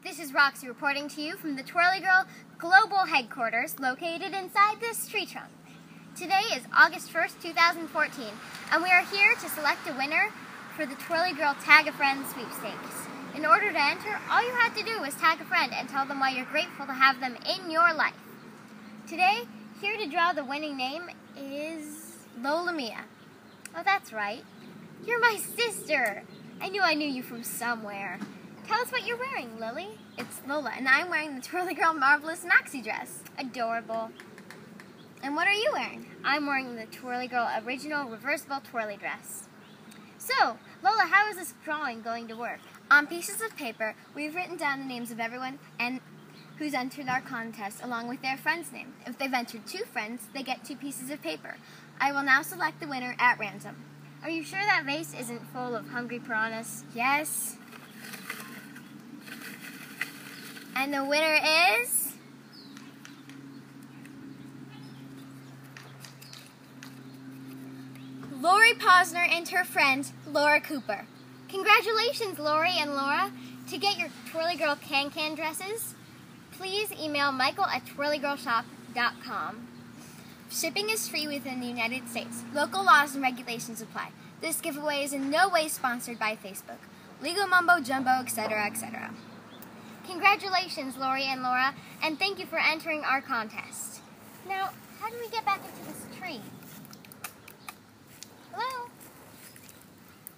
This is Roxy reporting to you from the Twirly Girl Global Headquarters located inside this tree trunk. Today is August 1st, 2014, and we are here to select a winner for the Twirly Girl Tag a Friend sweepstakes. In order to enter, all you have to do is tag a friend and tell them why you're grateful to have them in your life. Today, here to draw the winning name is Lola Mia. Oh, that's right. You're my sister. I knew you from somewhere. Tell us what you're wearing, Lily. It's Lola, and I'm wearing the Twirly Girl Marvelous Maxi Dress. Adorable. And what are you wearing? I'm wearing the Twirly Girl Original Reversible Twirly Dress. So, Lola, how is this drawing going to work? On pieces of paper, we've written down the names of everyone and who's entered our contest, along with their friend's name. If they've entered 2 friends, they get 2 pieces of paper. I will now select the winner at random. Are you sure that vase isn't full of hungry piranhas? Yes. And the winner is... Lori Posner and her friend, Laura Cooper. Congratulations, Lori and Laura. To get your Twirly Girl can-can dresses, please email michael@twirlygirlshop.com. Shipping is free within the United States. Local laws and regulations apply. This giveaway is in no way sponsored by Facebook. Legal mumbo jumbo, etc., etc. Congratulations, Lori and Laura, and thank you for entering our contest. Now, how do we get back into this tree? Hello?